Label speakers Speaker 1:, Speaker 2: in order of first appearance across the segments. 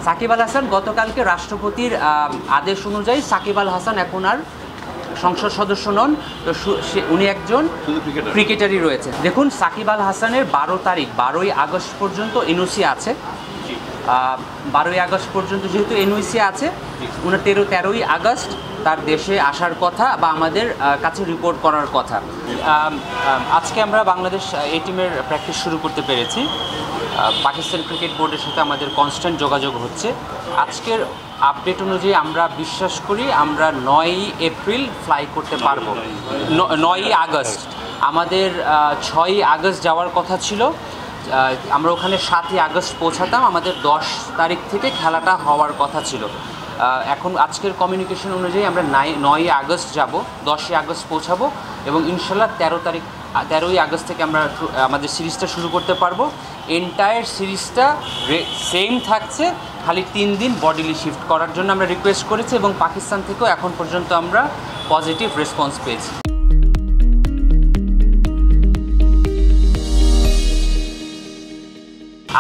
Speaker 1: সাকিব আল হাসান গতকালকে রাষ্ট্রপতির আদেশ অনুযায়ী সাকিব আল হাসান এখন আর সংসদ সদস্য নন, তো উনি একজন ক্রিকেটারই রয়েছে। দেখুন, সাকিব আল হাসানের 12 আগস্ট পর্যন্ত এনওসি আছে। 12 আগস্ট পর্যন্ত যেহেতু এনওসি আছে, উনার 13ই আগস্ট তার দেশে আসার কথা বা আমাদের কাছে রিপোর্ট করার কথা। আজকে আমরা বাংলাদেশ এই টিমের প্র্যাকটিস শুরু করতে পেরেছি। পাকিস্তান ক্রিকেট বোর্ডের সাথে আমাদের কনস্ট্যান্ট যোগাযোগ হচ্ছে। আজকের আপডেট অনুযায়ী আমরা বিশ্বাস করি আমরা 9ই এপ্রিল ফ্লাই করতে পারবো। 9ই আগস্ট আমাদের 6ই আগস্ট যাওয়ার কথা ছিল, আমরা ওখানে 7ই আগস্ট পৌঁছাতাম। আমাদের 10 তারিখ থেকে খেলাটা হওয়ার কথা ছিল। এখন আজকের কমিউনিকেশন অনুযায়ী আমরা 9ই আগস্ট যাব, 10ই আগস্ট পৌঁছাবো এবং ইনশাল্লাহ 13ই আগস্ট থেকে আমরা আমাদের সিরিজটা শুরু করতে পারবো। এন্টায়ার সিরিজটা সেম থাকছে, খালি 3 দিন বডিলি শিফট করার জন্য আমরা রিকোয়েস্ট করেছি এবং পাকিস্তান থেকেও এখন পর্যন্ত আমরা পজিটিভ রেসপন্স পেয়েছি।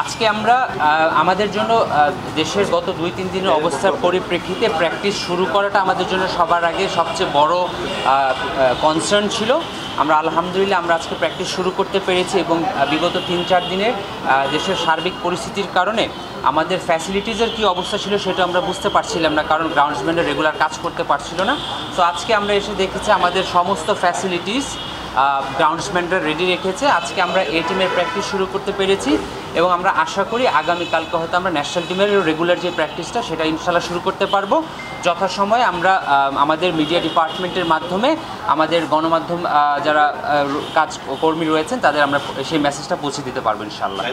Speaker 1: আজকে আমরা আমাদের জন্য দেশের গত 2-3 দিনের অবস্থার পরিপ্রেক্ষিতে প্র্যাকটিস শুরু করাটা আমাদের জন্য সবার আগে সবচেয়ে বড় কনসার্ন ছিল। আমরা আলহামদুলিল্লাহ আমরা আজকে প্র্যাকটিস শুরু করতে পেরেছি এবং বিগত 3-4 দিনের দেশের সার্বিক পরিস্থিতির কারণে আমাদের ফ্যাসিলিটিসের কী অবস্থা ছিল সেটা আমরা বুঝতে পারছিলাম না, কারণ গ্রাউন্ডসম্যানরা রেগুলার কাজ করতে পারছিল না। তো আজকে আমরা এসে দেখেছি আমাদের সমস্ত ফ্যাসিলিটিস গ্রাউন্ডসম্যানরা রেডি রেখেছে। আজকে আমরা এই টিমের প্র্যাকটিস শুরু করতে পেরেছি এবং আমরা আশা করি আগামীকালকে হয়তো আমরা ন্যাশনাল টিমের রেগুলার যে প্র্যাকটিসটা সেটা ইনশাল্লাহ শুরু করতে পারবো। যথাসময়ে আমরা আমাদের মিডিয়া ডিপার্টমেন্টের মাধ্যমে আমাদের গণমাধ্যম যারা কর্মী রয়েছেন তাদের আমরা সেই মেসেজটা পৌঁছে দিতে পারবো ইনশাল্লাহ।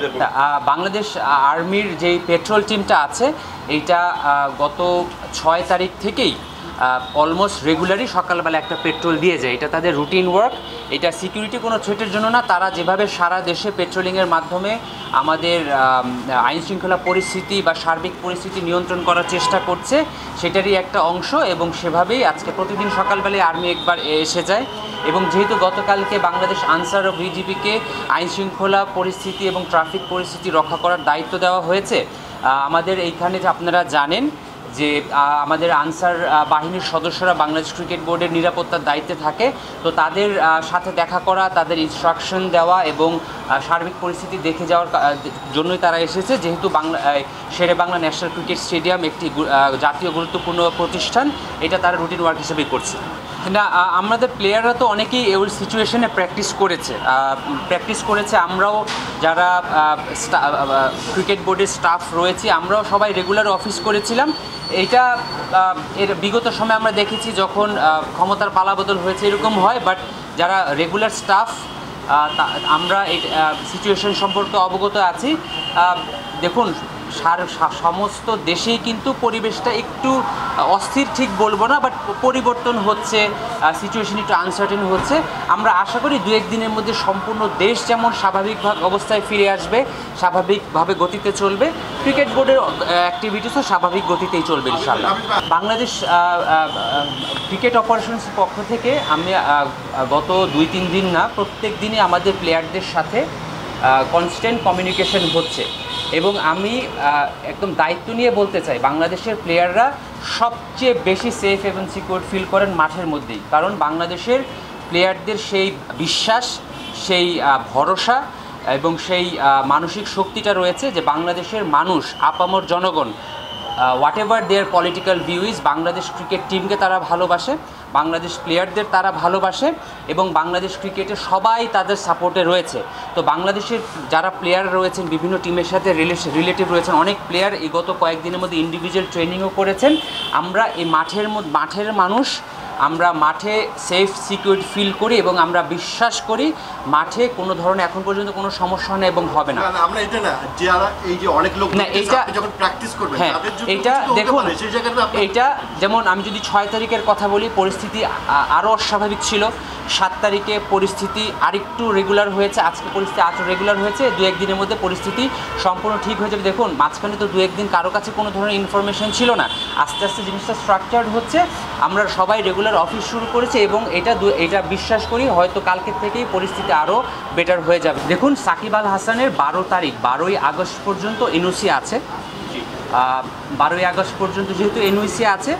Speaker 1: বাংলাদেশ আর্মির যেই পেট্রোল টিমটা আছে এইটা গত 6 তারিখ থেকেই অলমোস্ট রেগুলারই সকালবেলা একটা পেট্রোল দিয়ে যায়। এটা তাদের রুটিন ওয়ার্ক। এটা সিকিউরিটি কোনো থ্রেটের জন্য না, তারা যেভাবে সারা দেশে পেট্রোলিংয়ের মাধ্যমে আমাদের আইনশৃঙ্খলা পরিস্থিতি বা সার্বিক পরিস্থিতি নিয়ন্ত্রণ করার চেষ্টা করছে সেটারই একটা অংশ এবং সেভাবেই আজকে প্রতিদিন সকালবেলায় আর্মি একবার এসে যায়। এবং যেহেতু গতকালকে বাংলাদেশ আনসার ও বিজিবিকে আইনশৃঙ্খলা পরিস্থিতি এবং ট্রাফিক পরিস্থিতি রক্ষা করার দায়িত্ব দেওয়া হয়েছে, আমাদের এইখানে যে আপনারা জানেন যে আমাদের আনসার বাহিনীর সদস্যরা বাংলাদেশ ক্রিকেট বোর্ডের নিরাপত্তার দায়িত্বে থাকে। তো তাদের সাথে দেখা করা, তাদের ইনস্ট্রাকশন দেওয়া এবং সার্বিক পরিস্থিতি দেখে যাওয়ার জন্যই তারা এসেছে। যেহেতু শেরে বাংলা ন্যাশনাল ক্রিকেট স্টেডিয়াম একটি জাতীয় গুরুত্বপূর্ণ প্রতিষ্ঠান, এটা তারা রুটিন ওয়ার্ক হিসেবেই করছে। না, আমাদের প্লেয়াররা তো অনেকেই ওই সিচুয়েশনে প্র্যাকটিস করেছে। আমরাও যারা ক্রিকেট বোর্ডের স্টাফ রয়েছি আমরাও সবাই রেগুলার অফিস করেছিলাম। এইটা এর বিগত সময় আমরা দেখেছি যখন ক্ষমতার পালাবদল হয়েছে এরকম হয়, বাট যারা রেগুলার স্টাফ আমরা এই সিচুয়েশন সম্পর্কে অবগত আছি। দেখুন, সমস্ত দেশেই কিন্তু পরিবেশটা একটু অস্থির ঠিক বলবো না, বাট পরিবর্তন হচ্ছে, সিচুয়েশন একটু আনসার্টেন হচ্ছে। আমরা আশা করি 2-1 দিনের মধ্যে সম্পূর্ণ দেশ যেমন স্বাভাবিক অবস্থায় ফিরে আসবে, স্বাভাবিকভাবে গতিতে চলবে, ক্রিকেট বোর্ডের অ্যাক্টিভিটিসও স্বাভাবিক গতিতেই চলবে ইনশাআল্লাহ। বাংলাদেশ ক্রিকেট অপারেশনসের পক্ষ থেকে আমি গত 2-3 দিন না, প্রত্যেক দিনই আমাদের প্লেয়ারদের সাথে কনস্ট্যান্ট কমিউনিকেশন হচ্ছে এবং আমি একদম দায়িত্ব নিয়ে বলতে চাই বাংলাদেশের প্লেয়াররা সবচেয়ে বেশি সেফ এবং সিকিউর ফিল করেন মাঠের মধ্যেই। কারণ বাংলাদেশের প্লেয়ারদের সেই বিশ্বাস, সেই ভরসা এবং সেই মানসিক শক্তিটা রয়েছে যে বাংলাদেশের মানুষ, আপামর জনগণ, whatever their political view is, Bangladesh cricket টিমকে তারা ভালোবাসে, বাংলাদেশ প্লেয়ারদের তারা ভালোবাসে এবং বাংলাদেশ ক্রিকেটে সবাই তাদের সাপোর্টে রয়েছে। তো বাংলাদেশের যারা প্লেয়ার রয়েছেন, বিভিন্ন টিমের সাথে রিলেটিভ রয়েছেন, অনেক প্লেয়ার এই গত কয়েকদিনের মধ্যে ইন্ডিভিজুয়াল ট্রেনিংও করেছেন। আমরা এই মাঠের মানুষ, আমরা মাঠে সেফ সিকিউর ফিল করি এবং আমরা বিশ্বাস করি মাঠে কোনো ধরনের এখন পর্যন্ত কোনো সমস্যা নেই এবং হবে না।
Speaker 2: আমরা এটা না যারা এই যে অনেক লোক
Speaker 1: না, এইটা
Speaker 2: যখন প্র্যাকটিস করবে
Speaker 1: তাদের জন্য এইটা দেখুন, এইটা যেমন আমি যদি 6 তারিখের কথা বলি, পরিস্থিতি আরও অস্বাভাবিক ছিল। 7 তারিখে পরিস্থিতি আরেকটু রেগুলার হয়েছে, আজকে পরিস্থিতি আরও রেগুলার হয়েছে। 2-1 দিনের মধ্যে পরিস্থিতি সম্পূর্ণ ঠিক হয়ে যাবে। দেখুন, মাঝখানে তো 2-1 দিন কারো কাছে কোনো ধরনের ইনফরমেশন ছিল না, আস্তে আস্তে জিনিসটা স্ট্রাকচার্ড হচ্ছে। আমরা সবাই রেগুলার অফিস শুরু করেছি এবং এটা বিশ্বাস করি হয়তো কালকের থেকেই পরিস্থিতি আরও বেটার হয়ে যাবে। দেখুন, সাকিব আল হাসানের 12 আগস্ট পর্যন্ত এনওসি আছে। 12ই আগস্ট পর্যন্ত যেহেতু এনওসি আছে,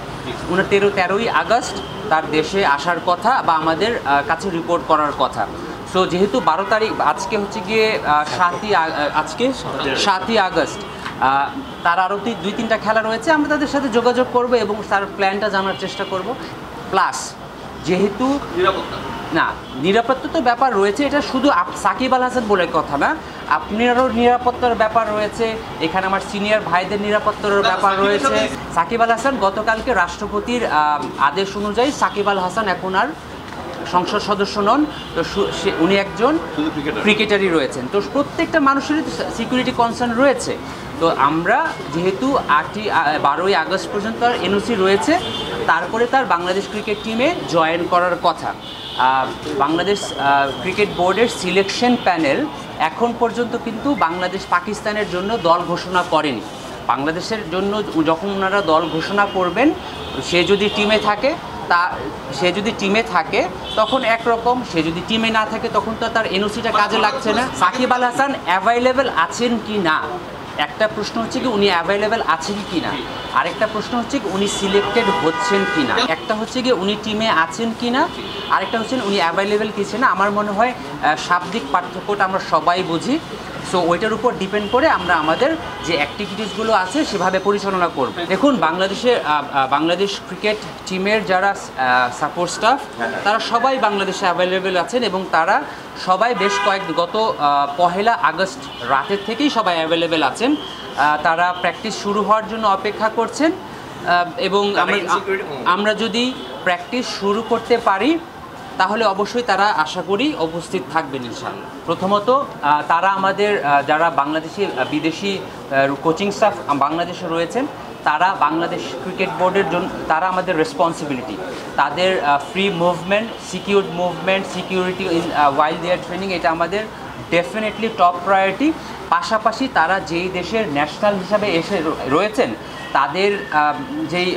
Speaker 1: 13ই আগস্ট তার দেশে আসার কথা বা আমাদের কাছে রিপোর্ট করার কথা। সো যেহেতু 12 তারিখ, আজকে হচ্ছে গিয়ে 7ই আগস্ট, তার আরও 2-3টা খেলা রয়েছে, আমরা তাদের সাথে যোগাযোগ করব এবং তার প্ল্যানটা জানার চেষ্টা করব। প্লাস যেহেতু নিরাপত্তা তো ব্যাপার রয়েছে, এটা শুধু সাকিব আল হাসান বলে কথা না, আপনারও নিরাপত্তার ব্যাপার রয়েছে, এখানে আমার সিনিয়র ভাইদের নিরাপত্তার ব্যাপার রয়েছে। সাকিব আল হাসান গতকালকে রাষ্ট্রপতির আদেশ অনুযায়ী সাকিব আল হাসান এখন আর সংসদ সদস্য নন, তো উনি একজন ক্রিকেটারই রয়েছেন। তো প্রত্যেকটা মানুষেরই সিকিউরিটি কনসার্ন রয়েছে। তো আমরা যেহেতু 12ই আগস্ট পর্যন্ত তার এনওসি রয়েছে, তারপরে তার বাংলাদেশ ক্রিকেট টিমে জয়েন করার কথা। বাংলাদেশ ক্রিকেট বোর্ডের সিলেকশন প্যানেল এখন পর্যন্ত কিন্তু বাংলাদেশ পাকিস্তানের জন্য দল ঘোষণা করেনি। বাংলাদেশের জন্য যখন ওনারা দল ঘোষণা করবেন, সে যদি টিমে থাকে তখন একরকম, সে যদি টিমে না থাকে তখন তো তার এনওসিটা কাজে লাগছে না। সাকিব আল হাসান অ্যাভাইলেবল আছেন কি না, একটা প্রশ্ন হচ্ছে কি উনি অ্যাভাইলেবল আছেন কি না, আরেকটা প্রশ্ন হচ্ছে কি উনি সিলেক্টেড হচ্ছেন কি না। একটা হচ্ছে কি উনি টিমে আছেন কি না, আরেকটা হচ্ছে উনি অ্যাভাইলেবল কিছু না। আমার মনে হয় শাব্দিক পার্থক্যটা আমরা সবাই বুঝি। সো ওইটার উপর ডিপেন্ড করে আমরা আমাদের যে অ্যাক্টিভিটিসগুলো আছে সেভাবে পরিচালনা করব। দেখুন, বাংলাদেশ ক্রিকেট টিমের যারা সাপোর্ট স্টাফ, তারা সবাই বাংলাদেশে অ্যাভেলেবেল আছেন এবং তারা সবাই গত 1 আগস্ট রাতের থেকেই সবাই অ্যাভেলেবেল আছেন। তারা প্র্যাকটিস শুরু হওয়ার জন্য অপেক্ষা করছেন এবং আমরা যদি প্র্যাকটিস শুরু করতে পারি তাহলে অবশ্যই তারা আশা করি উপস্থিত থাকবেন ইনশাআল্লাহ। প্রথমত তারা আমাদের যারা বিদেশি কোচিং স্টাফ বাংলাদেশে রয়েছেন, তারা বাংলাদেশ ক্রিকেট বোর্ডের জন্য তারা আমাদের রেসপন্সিবিলিটি। তাদের free movement, secured movement, security while their training, এটা আমাদের ডেফিনেটলি টপ প্রায়োরিটি। পাশাপাশি তারা যেই দেশের ন্যাশনাল হিসাবে এসে রয়েছেন, তাদের যেই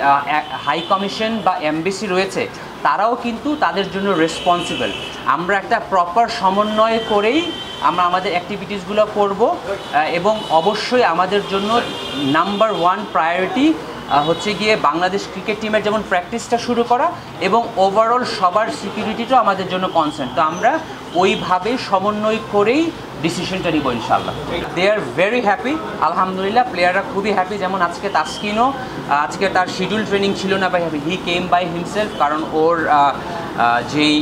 Speaker 1: হাই কমিশন বা এমবিসি রয়েছে, তারাও কিন্তু তাদের জন্য রেসপন্সিবল। আমরা একটা প্রপার সমন্বয় করেই আমরা আমাদের অ্যাক্টিভিটিসগুলো করব এবং অবশ্যই আমাদের জন্য নাম্বার 1 প্রায়োরিটি হচ্ছে গিয়ে বাংলাদেশ ক্রিকেট টিমের যেমন প্র্যাকটিসটা শুরু করা এবং ওভারঅল সবার সিকিউরিটিটাও আমাদের জন্য কনসার্ন। তো আমরা ওইভাবে সমন্বয় করেই ডিসিশনটা নিব ইনশাআল্লাহ। দে আর ভেরি হ্যাপি, আলহামদুলিল্লাহ। প্লেয়াররা খুবই হ্যাপি। যেমন আজকে তাসকিনও, আজকে তার শিডিউল ট্রেনিং ছিল না by he came by himself, কারণ ওর যেই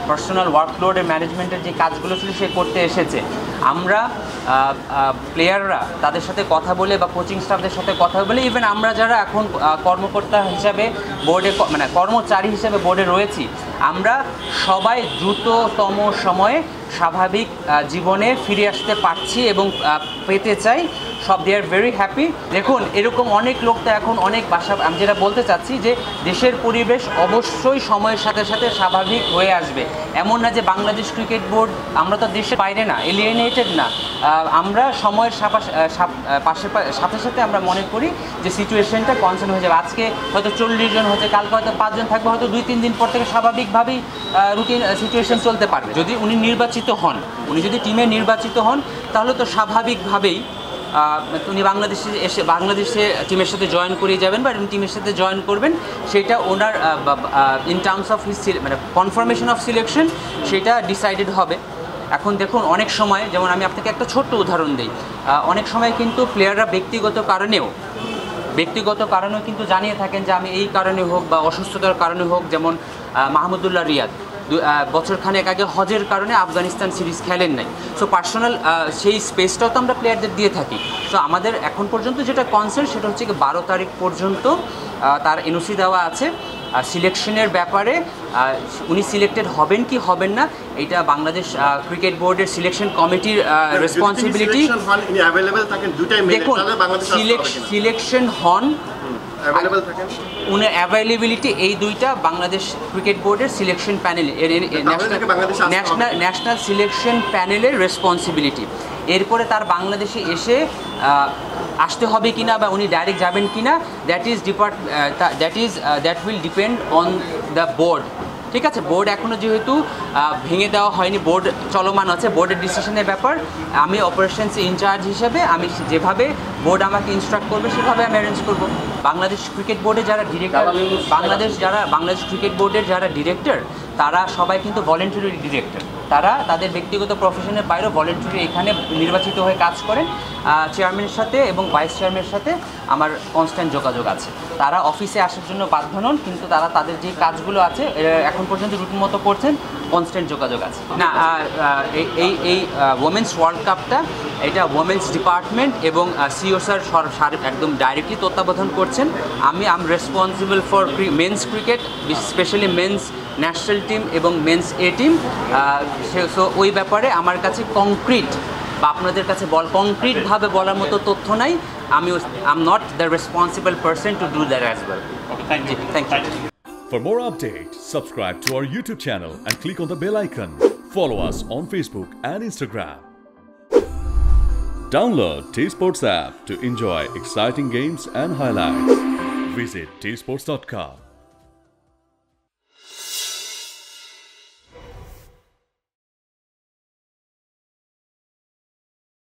Speaker 1: পার্সোনাল ওয়ার্কলোডের ম্যানেজমেন্টের যে কাজগুলো ছিল সে করতে এসেছে। আমরা প্লেয়াররা তাদের সাথে কথা বলে বা কোচিং স্টাফদের সাথে কথা বলে, ইভেন আমরা যারা এখন কর্মকর্তা হিসাবে বোর্ডে কর্মচারী হিসেবে বোর্ডে রয়েছি, আমরা সবাই দ্রুততম সময়ে স্বাভাবিক জীবনে ফিরে আসতে পারছি এবং পেতে চাই। সব দে আর ভেরি হ্যাপি। দেখুন, এরকম অনেক লোক তো এখন অনেক আমি যেটা বলতে চাচ্ছি যে দেশের পরিবেশ অবশ্যই সময়ের সাথে সাথে স্বাভাবিক হয়ে আসবে। এমন না যে বাংলাদেশ ক্রিকেট বোর্ড, আমরা তো দেশের বাইরে না, এলিয়েনেটেড না। আমরা সময়ের সাথে সাথে আমরা মনে করি যে সিচুয়েশনটা কনসার্ন হয়ে যাবে। আজকে হয়তো 40 জন হচ্ছে, কালকে হয়তো 5 জন থাকবে, হয়তো 2-3 দিন পর থেকে স্বাভাবিকভাবেই রুটিন সিচুয়েশন চলতে পারবে। যদি উনি নির্বাচিত হন, উনি যদি টিমে নির্বাচিত হন, তাহলে তো স্বাভাবিকভাবেই উনি বাংলাদেশে টিমের সাথে জয়েন করিয়ে যাবেন বা টিমের সাথে জয়েন করবেন। সেটা ওনার in terms of his confirmation of selection সেটা ডিসাইডেড হবে। এখন দেখুন, অনেক সময়, যেমন আমি আপনাকে একটা ছোট্ট উদাহরণ দিই, অনেক সময় কিন্তু প্লেয়াররা ব্যক্তিগত কারণেও কিন্তু জানিয়ে থাকেন যে আমি এই কারণে হোক বা অসুস্থতার কারণে হোক, যেমন মাহমুদুল্লাহ রিয়াদ বছরখানেক আগে হজের কারণে আফগানিস্তান সিরিজ খেলেন নাই। সো পার্সোনাল সেই স্পেসটাও তো আমরা প্লেয়ারদের দিয়ে থাকি। সো আমাদের এখন পর্যন্ত যেটা কনসার্ন সেটা হচ্ছে কি 12 তারিখ পর্যন্ত তার এনওসি দেওয়া আছে। সিলেকশনের ব্যাপারে উনি সিলেক্টেড হবেন কি হবেন না, এটা বাংলাদেশ ক্রিকেট বোর্ডের সিলেকশন কমিটির রেসপন্সিবিলিটি। দেখুন, সিলেকশন হন, উনি অ্যাভেলেবিলিটি, এই দুইটা বাংলাদেশ ক্রিকেট বোর্ডের সিলেকশন প্যানেলের ন্যাশনাল সিলেকশন প্যানেলের রেসপন্সিবিলিটি। এরপরে তার বাংলাদেশে আসতে হবে কিনা বা উনি ডাইরেক্ট যাবেন কিনা, that will depend on the board. ঠিক আছে, বোর্ড এখনও যেহেতু ভেঙে দেওয়া হয়নি, বোর্ড চলমান আছে, বোর্ডের ডিসিশনের ব্যাপার। আমি অপারেশনস ইনচার্জ হিসেবে আমি যেভাবে বোর্ড আমাকে ইনস্ট্রাক্ট করবে সেভাবে আমি অ্যারেঞ্জ করব। বাংলাদেশ ক্রিকেট বোর্ডে যারা ডিরেক্টর, বাংলাদেশ ক্রিকেট বোর্ডের যারা ডিরেক্টর, তারা সবাই কিন্তু ভলেন্টারি ডিরেক্টর। তারা তাদের ব্যক্তিগত প্রফেশনের বাইরেও ভলেন্টারি এখানে নির্বাচিত হয়ে কাজ করেন। চেয়ারম্যানের সাথে এবং ভাইস চেয়ারম্যানের সাথে আমার কনস্ট্যান্ট যোগাযোগ আছে। তারা অফিসে আসার জন্য বাধ্য নন, কিন্তু তারা তাদের যে কাজগুলো আছে এখন পর্যন্ত রুটিন মতো করছেন, কনস্ট্যান্ট যোগাযোগ আছে। না, এই ওমেন্স ওয়ার্ল্ড কাপটা এটা ওমেন্স ডিপার্টমেন্ট এবং সিও স্যার একদম ডাইরেক্টলি তত্ত্বাবধান করছেন। আমি responsible for men's cricket, specially men's national team এবং মেন্স এ টিম। সো ওই ব্যাপারে আমার কাছে কংক্রিট বা আপনাদের কাছে কংক্রিটভাবে বলার মতো তথ্য নাই। I am not the responsible person to do that as well. Thank you.
Speaker 3: For more updates, subscribe to our YouTube channel and click on the bell icon. Follow us on Facebook and Instagram. Download T-Sports app to enjoy exciting games and highlights. Visit tsports.com.